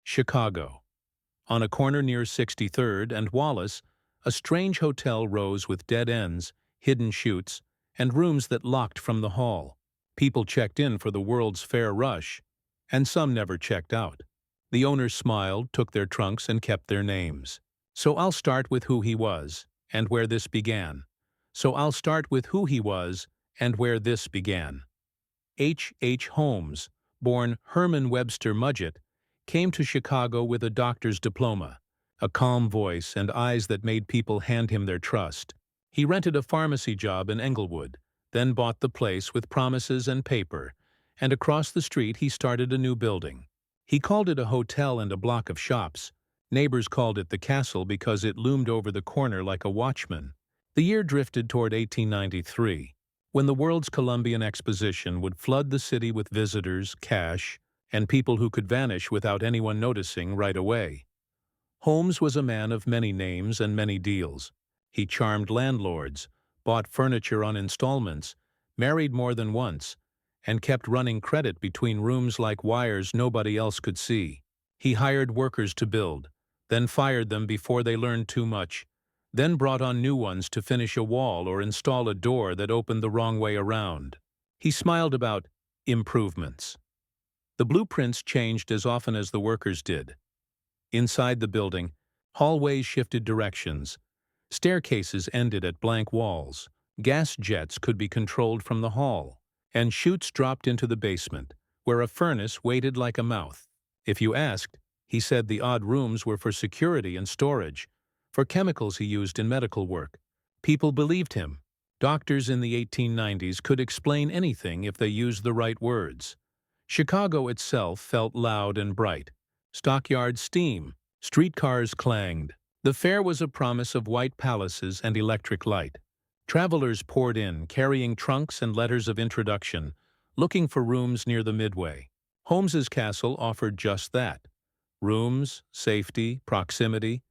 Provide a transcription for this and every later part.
Chicago. On a corner near 63rd and Wallace, a strange hotel rose with dead ends, hidden chutes, and rooms that locked from the hall. People checked in for the World's Fair rush, and some never checked out. The owners smiled, took their trunks, and kept their names. So I'll start with who he was, and where this began. H. Holmes, born Herman Webster Mudgett, came to Chicago with a doctor's diploma, a calm voice and eyes that made people hand him their trust. He rented a pharmacy job in Englewood, then bought the place with promises and paper, and across the street he started a new building. He called it a hotel and a block of shops. Neighbors called it the Castle because it loomed over the corner like a watchman. The year drifted toward 1893, when the world's Columbian Exposition would flood the city with visitors, cash, and people who could vanish without anyone noticing right away. Holmes was a man of many names and many deals. He charmed landlords, bought furniture on installments, married more than once, and kept running credit between rooms like wires nobody else could see. He hired workers to build, then fired them before they learned too much, then brought on new ones to finish a wall or install a door that opened the wrong way around. He smiled about improvements. The blueprints changed as often as the workers did. Inside the building, hallways shifted directions. Staircases ended at blank walls. Gas jets could be controlled from the hall, and chutes dropped into the basement, where a furnace waited like a mouth. If you asked, he said the odd rooms were for security and storage, for chemicals he used in medical work. People believed him. Doctors in the 1890s could explain anything if they used the right words. Chicago itself felt loud and bright. Stockyards steamed, streetcars clanged. The fair was a promise of white palaces and electric light. Travelers poured in, carrying trunks and letters of introduction, looking for rooms near the midway. Holmes's castle offered just that. Rooms, safety, proximity,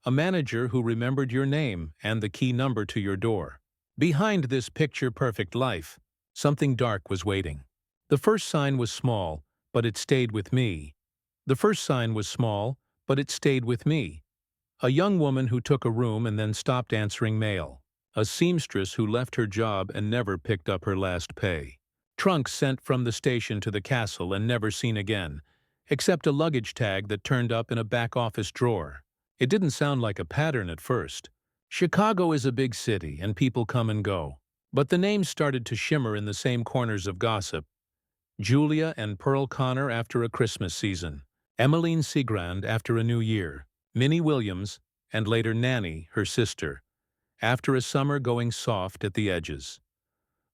a manager who remembered your name and the key number to your door. Behind this picture-perfect life, something dark was waiting. The first sign was small, but it stayed with me. A young woman who took a room and then stopped answering mail. A seamstress who left her job and never picked up her last pay. Trunks sent from the station to the castle and never seen again, except a luggage tag that turned up in a back office drawer. It didn't sound like a pattern at first. Chicago is a big city and people come and go. But the names started to shimmer in the same corners of gossip. Julia and Pearl Connor after a Christmas season. Emeline Cigrand after a New Year. Minnie Williams, and later Nannie, her sister, after a summer going soft at the edges.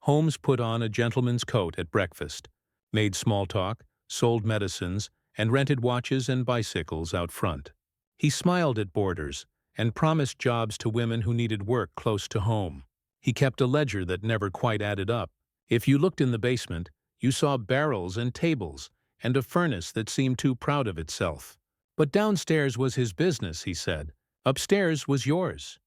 Holmes put on a gentleman's coat at breakfast, made small talk, sold medicines, and rented watches and bicycles out front. He smiled at boarders and promised jobs to women who needed work close to home. He kept a ledger that never quite added up. If you looked in the basement, you saw barrels and tables and a furnace that seemed too proud of itself. But downstairs was his business, he said. Upstairs was yours.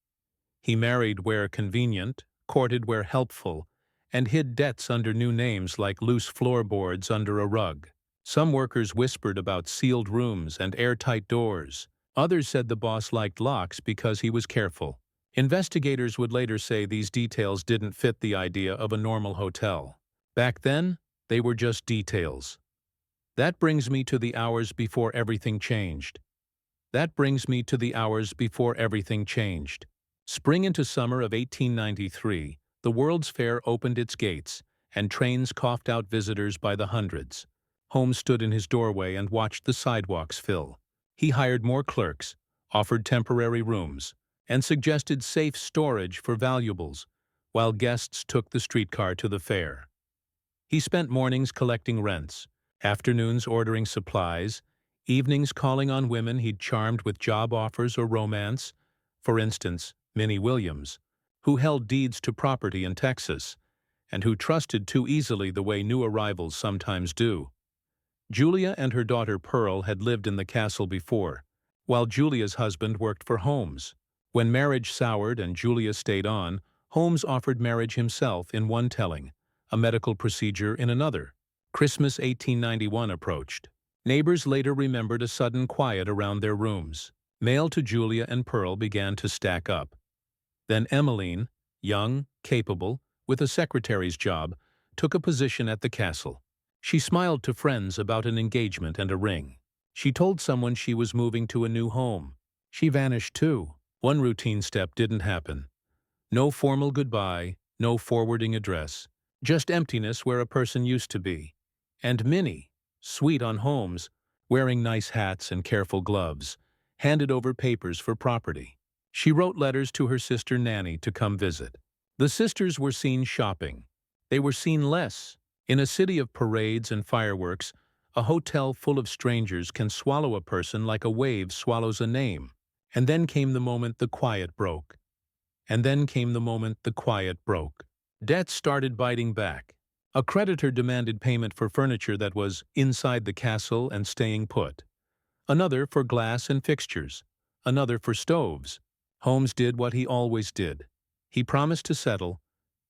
He married where convenient, courted where helpful, and hid debts under new names like loose floorboards under a rug. Some workers whispered about sealed rooms and airtight doors. Others said the boss liked locks because he was careful. Investigators would later say these details didn't fit the idea of a normal hotel. Back then, they were just details. That brings me to the hours before everything changed. Spring into summer of 1893, the World's Fair opened its gates, and trains coughed out visitors by the hundreds. Holmes stood in his doorway and watched the sidewalks fill. He hired more clerks, offered temporary rooms, and suggested safe storage for valuables, while guests took the streetcar to the fair. He spent mornings collecting rents, afternoons ordering supplies, evenings calling on women he'd charmed with job offers or romance, for instance, Minnie Williams, who held deeds to property in Texas, and who trusted too easily the way new arrivals sometimes do. Julia and her daughter Pearl had lived in the castle before, while Julia's husband worked for Holmes. When marriage soured and Julia stayed on, Holmes offered marriage himself in one telling, a medical procedure in another. Christmas 1891 approached. Neighbors later remembered a sudden quiet around their rooms. Mail to Julia and Pearl began to stack up. Then Emeline, young, capable, with a secretary's job, took a position at the castle. She smiled to friends about an engagement and a ring. She told someone she was moving to a new home. She vanished too. One routine step didn't happen. No formal goodbye, no forwarding address, just emptiness where a person used to be. And Minnie, sweet on Holmes, wearing nice hats and careful gloves, handed over papers for property. She wrote letters to her sister Nannie to come visit. The sisters were seen shopping. They were seen less. In a city of parades and fireworks, a hotel full of strangers can swallow a person like a wave swallows a name. And then came the moment the quiet broke. And then came the moment the quiet broke. Debts started biting back. A creditor demanded payment for furniture that was inside the castle and staying put. Another for glass and fixtures. Another for stoves. Holmes did what he always did. He promised to settle.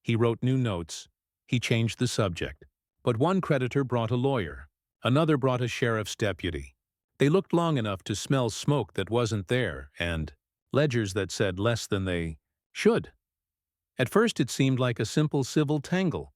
He wrote new notes. He changed the subject. But one creditor brought a lawyer. Another brought a sheriff's deputy. They looked long enough to smell smoke that wasn't there and ledgers that said less than they should. At first it seemed like a simple civil tangle.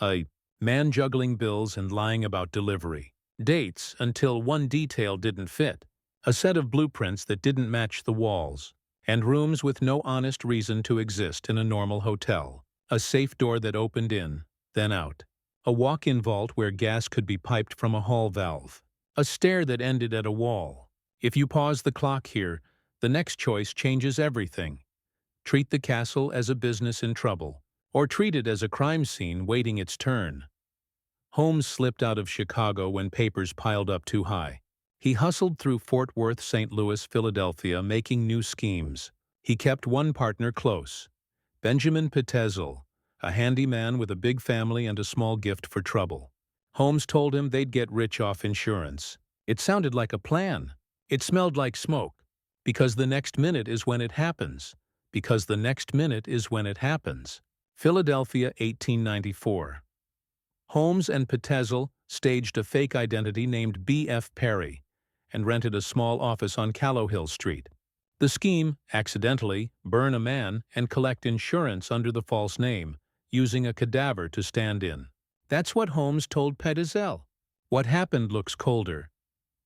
A man juggling bills and lying about delivery. Dates until one detail didn't fit. A set of blueprints that didn't match the walls. And rooms with no honest reason to exist in a normal hotel. A safe door that opened in, then out. A walk-in vault where gas could be piped from a hall valve. A stair that ended at a wall. If you pause the clock here, the next choice changes everything. Treat the castle as a business in trouble, or treat it as a crime scene waiting its turn. Holmes slipped out of Chicago when papers piled up too high. He hustled through Fort Worth, St. Louis, Philadelphia, making new schemes. He kept one partner close, Benjamin Pitezel, a handy man with a big family and a small gift for trouble. Holmes told him they'd get rich off insurance. It sounded like a plan. It smelled like smoke. Because the next minute is when it happens. Because the next minute is when it happens. Philadelphia, 1894. Holmes and Pitezel staged a fake identity named B.F. Perry and rented a small office on Callowhill Street. The scheme, accidentally, burn a man and collect insurance under the false name, using a cadaver to stand in. That's what Holmes told Pitezel. What happened looks colder.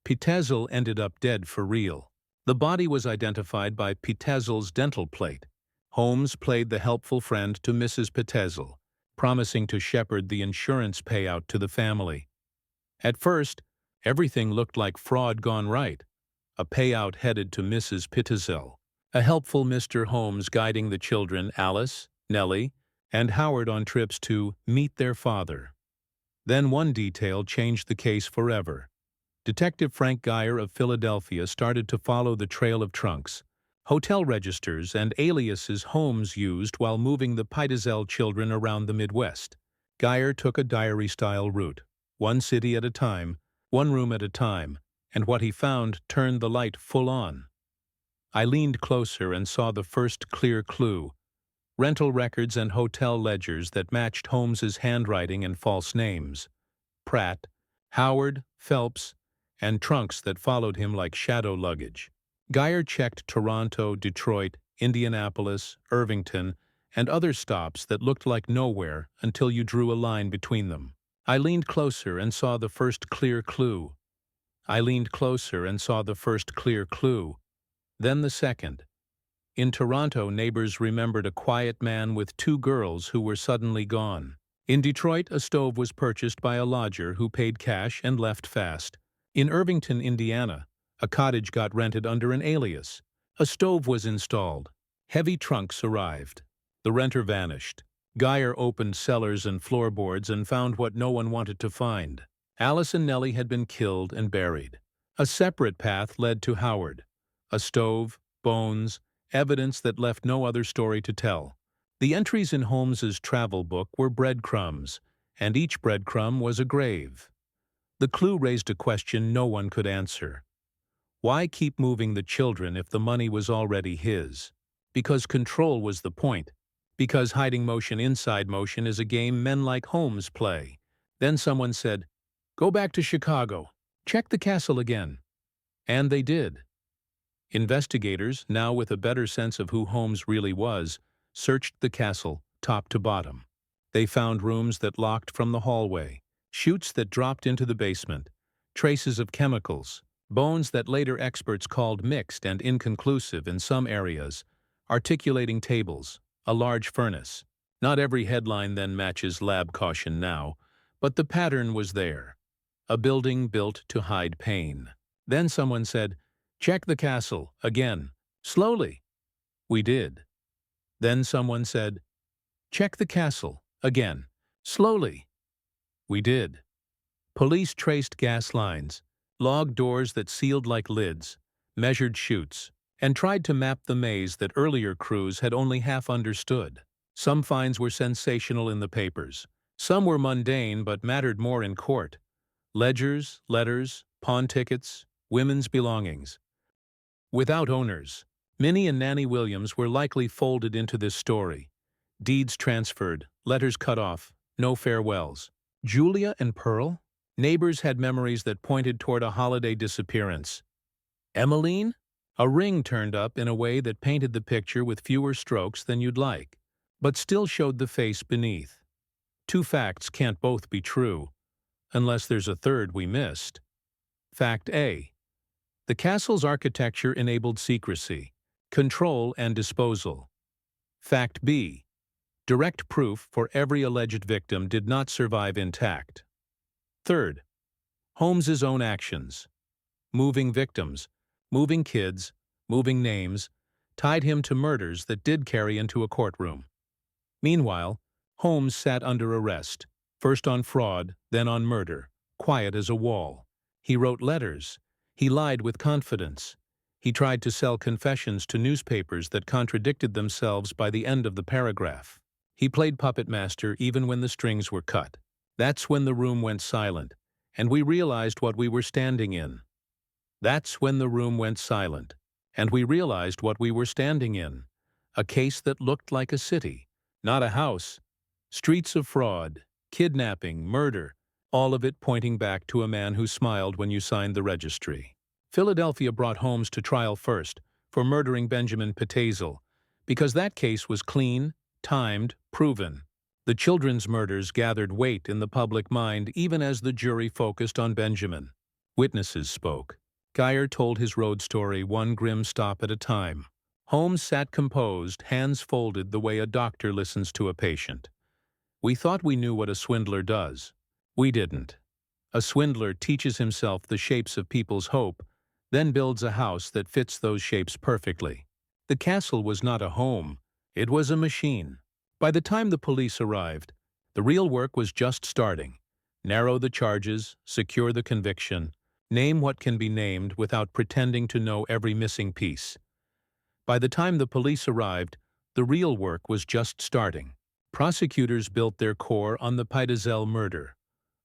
Pitezel ended up dead for real. The body was identified by Pitezel's dental plate. Holmes played the helpful friend to Mrs. Pitezel, promising to shepherd the insurance payout to the family. At first, everything looked like fraud gone right. A payout headed to Mrs. Pitezel. A helpful Mr. Holmes guiding the children Alice, Nellie, and Howard on trips to meet their father. Then one detail changed the case forever. Detective Frank Geyer of Philadelphia started to follow the trail of trunks, hotel registers, and aliases Holmes used while moving the Pitezel children around the Midwest. Geyer took a diary-style route, one city at a time, one room at a time, and what he found turned the light full on. I leaned closer and saw the first clear clue, rental records and hotel ledgers that matched Holmes's handwriting and false names. Pratt, Howard, Phelps, and trunks that followed him like shadow luggage. Geyer checked Toronto, Detroit, Indianapolis, Irvington, and other stops that looked like nowhere until you drew a line between them. I leaned closer and saw the first clear clue. I leaned closer and saw the first clear clue. Then the second. In Toronto, neighbors remembered a quiet man with two girls who were suddenly gone. In Detroit, a stove was purchased by a lodger who paid cash and left fast. In Irvington, Indiana, a cottage got rented under an alias. A stove was installed. Heavy trunks arrived. The renter vanished. Geyer opened cellars and floorboards and found what no one wanted to find. Alice and Nellie had been killed and buried. A separate path led to Howard. A stove, bones, evidence that left no other story to tell. The entries in Holmes's travel book were breadcrumbs, and each breadcrumb was a grave. The clue raised a question no one could answer. Why keep moving the children if the money was already his? Because control was the point. Because hiding motion inside motion is a game men like Holmes play. Then someone said, "Go back to Chicago. Check the castle again. And they did. Investigators, now with a better sense of who Holmes really was, searched the castle, top to bottom. They found rooms that locked from the hallway, chutes that dropped into the basement, traces of chemicals, bones that later experts called mixed and inconclusive in some areas, articulating tables, a large furnace. Not every headline then matches lab caution now, but the pattern was there. A building built to hide pain. Then someone said, "Check the castle, again, slowly." We did. Then someone said, "Check the castle, again, slowly." We did. Police traced gas lines, logged doors that sealed like lids, measured chutes, and tried to map the maze that earlier crews had only half understood. Some finds were sensational in the papers. Some were mundane but mattered more in court. Ledgers, letters, pawn tickets, women's belongings. Without owners, Minnie and Nannie Williams were likely folded into this story. Deeds transferred, letters cut off, no farewells. Julia and Pearl? Neighbors had memories that pointed toward a holiday disappearance. Emeline? A ring turned up in a way that painted the picture with fewer strokes than you'd like, but still showed the face beneath. Two facts can't both be true, unless there's a third we missed. Fact A. The castle's architecture enabled secrecy, control, and disposal. Fact B. Direct proof for every alleged victim did not survive intact. Third, Holmes's own actions. Moving victims, moving kids, moving names, tied him to murders that did carry into a courtroom. Meanwhile, Holmes sat under arrest, first on fraud, then on murder, quiet as a wall. He wrote letters. He lied with confidence. He tried to sell confessions to newspapers that contradicted themselves by the end of the paragraph. He played puppet master even when the strings were cut. That's when the room went silent, and we realized what we were standing in. That's when the room went silent, and we realized what we were standing in. A case that looked like a city, not a house. Streets of fraud, kidnapping, murder, all of it pointing back to a man who smiled when you signed the registry. Philadelphia brought Holmes to trial first for murdering Benjamin Pitezel, because that case was clean, timed, proven. The children's murders gathered weight in the public mind even as the jury focused on Benjamin. Witnesses spoke. Geyer told his road story one grim stop at a time. Holmes sat composed, hands folded the way a doctor listens to a patient. We thought we knew what a swindler does. We didn't. A swindler teaches himself the shapes of people's hope, then builds a house that fits those shapes perfectly. The castle was not a home. It was a machine. By the time the police arrived, the real work was just starting. Narrow the charges, secure the conviction, name what can be named without pretending to know every missing piece. By the time the police arrived, the real work was just starting. Prosecutors built their core on the Pitezel murder.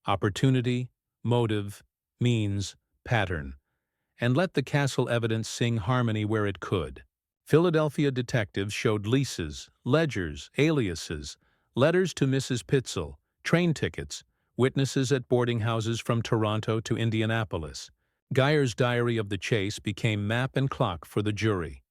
Opportunity, motive, means, pattern, and let the castle evidence sing harmony where it could. Philadelphia detectives showed leases, ledgers, aliases, letters to Mrs. Pitezel, train tickets, witnesses at boarding houses from Toronto to Indianapolis. Geyer's diary of the chase became map and clock for the jury.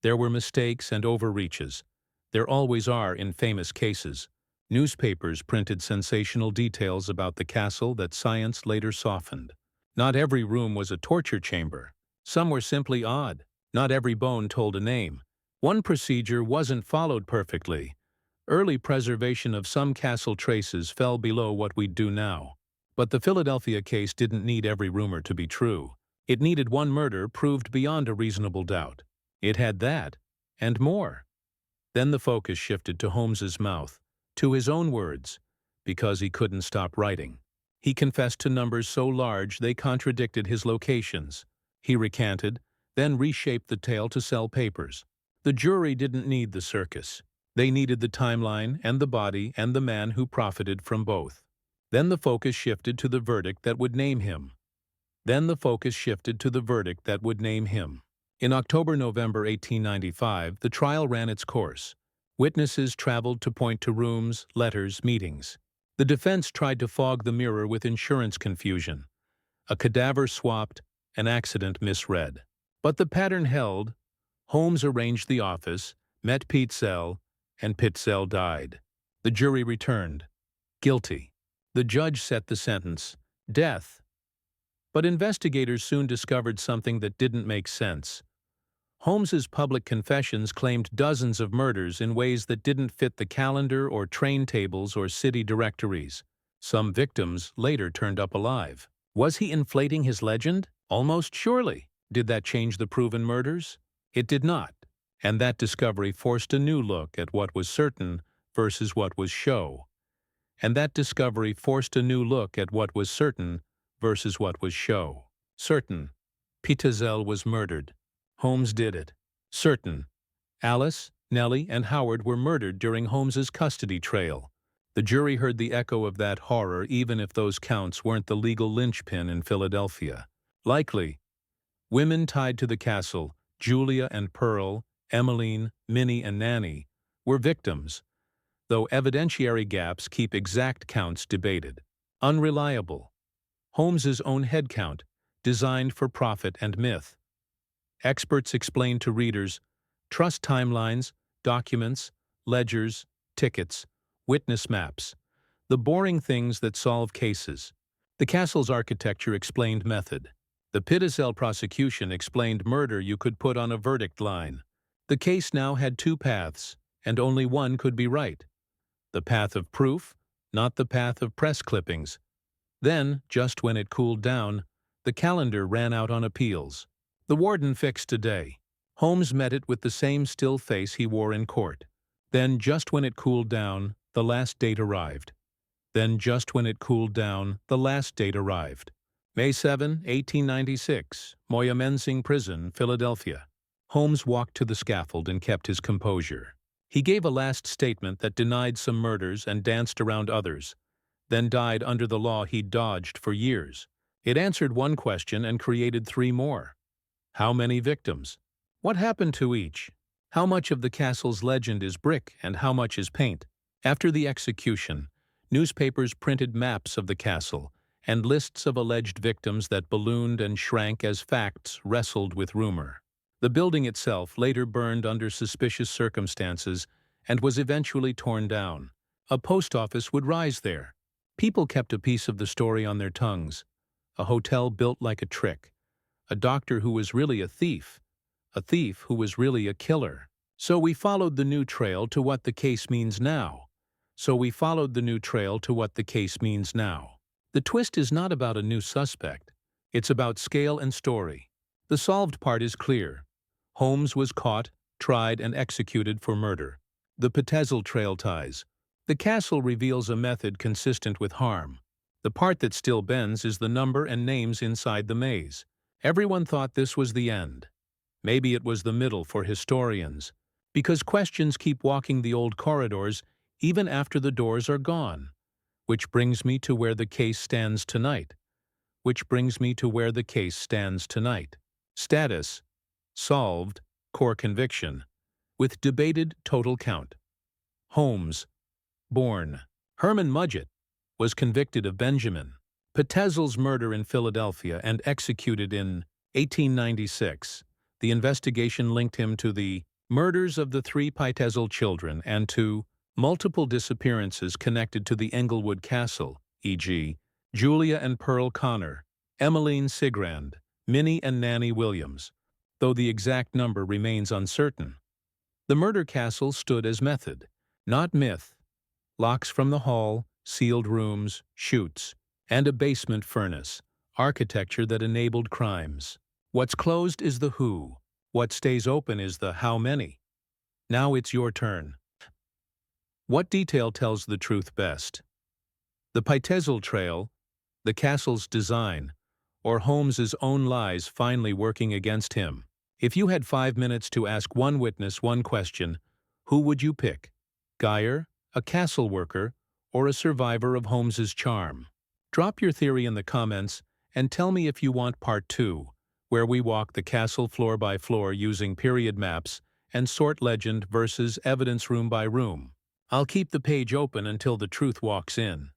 There were mistakes and overreaches. There always are in famous cases. Newspapers printed sensational details about the castle that science later softened. Not every room was a torture chamber. Some were simply odd. Not every bone told a name. One procedure wasn't followed perfectly. Early preservation of some castle traces fell below what we'd do now. But the Philadelphia case didn't need every rumor to be true. It needed one murder proved beyond a reasonable doubt. It had that, and more. Then the focus shifted to Holmes's mouth, to his own words, because he couldn't stop writing. He confessed to numbers so large they contradicted his locations. He recanted, then reshaped the tale to sell papers. The jury didn't need the circus. They needed the timeline and the body and the man who profited from both. Then the focus shifted to the verdict that would name him. In October-November 1895, the trial ran its course. Witnesses traveled to point to rooms, letters, meetings. The defense tried to fog the mirror with insurance confusion. A cadaver swapped, an accident misread. But the pattern held. Holmes arranged the office, met Pitezel, and Pitezel died. The jury returned. Guilty. The judge set the sentence. Death. But investigators soon discovered something that didn't make sense. Holmes's public confessions claimed dozens of murders in ways that didn't fit the calendar or train tables or city directories. Some victims later turned up alive. Was he inflating his legend? Almost surely. Did that change the proven murders? It did not. And that discovery forced a new look at what was certain versus what was show. And that discovery forced a new look at what was certain versus what was show. Certain. Pitezel was murdered. Holmes did it. Certain. Alice, Nellie, and Howard were murdered during Holmes's custody trial. The jury heard the echo of that horror even if those counts weren't the legal linchpin in Philadelphia. Likely. Women tied to the castle, Julia and Pearl, Emeline, Minnie, and Nannie, were victims, though evidentiary gaps keep exact counts debated. Unreliable. Holmes's own head count, designed for profit and myth. Experts explain to readers, trust timelines, documents, ledgers, tickets, witness maps, the boring things that solve cases. The castle's architecture explained method. The Pitezel prosecution explained murder you could put on a verdict line. The case now had two paths, and only one could be right. The path of proof, not the path of press clippings. Then, just when it cooled down, the calendar ran out on appeals. The warden fixed a day. Holmes met it with the same still face he wore in court. Then, just when it cooled down, the last date arrived. Then, just when it cooled down, the last date arrived. May 7, 1896, Moyamensing Prison, Philadelphia. Holmes walked to the scaffold and kept his composure. He gave a last statement that denied some murders and danced around others, then died under the law he'd dodged for years. It answered one question and created three more. How many victims? What happened to each? How much of the castle's legend is brick and how much is paint? After the execution, newspapers printed maps of the castle and lists of alleged victims that ballooned and shrank as facts wrestled with rumor. The building itself later burned under suspicious circumstances and was eventually torn down. A post office would rise there. People kept a piece of the story on their tongues. A hotel built like a trick. A doctor who was really a thief who was really a killer. So we followed the new trail to what the case means now. The twist is not about a new suspect. It's about scale and story. The solved part is clear. Holmes was caught, tried, and executed for murder. The Pitezel trail ties. The castle reveals a method consistent with harm. The part that still bends is the number and names inside the maze. Everyone thought this was the end. Maybe it was the middle for historians, because questions keep walking the old corridors even after the doors are gone. Which brings me to where the case stands tonight. Status: solved, core conviction, with debated total count. Holmes, born. Herman Mudgett was convicted of Benjamin Pitezel's murder in Philadelphia and executed in 1896. The investigation linked him to the murders of the three Pitezel children and to multiple disappearances connected to the Englewood Castle, e.g., Julia and Pearl Connor, Emeline Cigrand, Minnie and Nannie Williams, though the exact number remains uncertain. The murder castle stood as method, not myth. Locks from the hall, sealed rooms, chutes, and a basement furnace, architecture that enabled crimes. What's closed is the who. What stays open is the how many. Now it's your turn. What detail tells the truth best? The Pitezel trail, the castle's design, or Holmes's own lies finally working against him? If you had 5 minutes to ask one witness one question, who would you pick? Geyer, a castle worker, or a survivor of Holmes's charm? Drop your theory in the comments and tell me if you want part 2, where we walk the castle floor by floor using period maps and sort legend versus evidence room by room. I'll keep the page open until the truth walks in.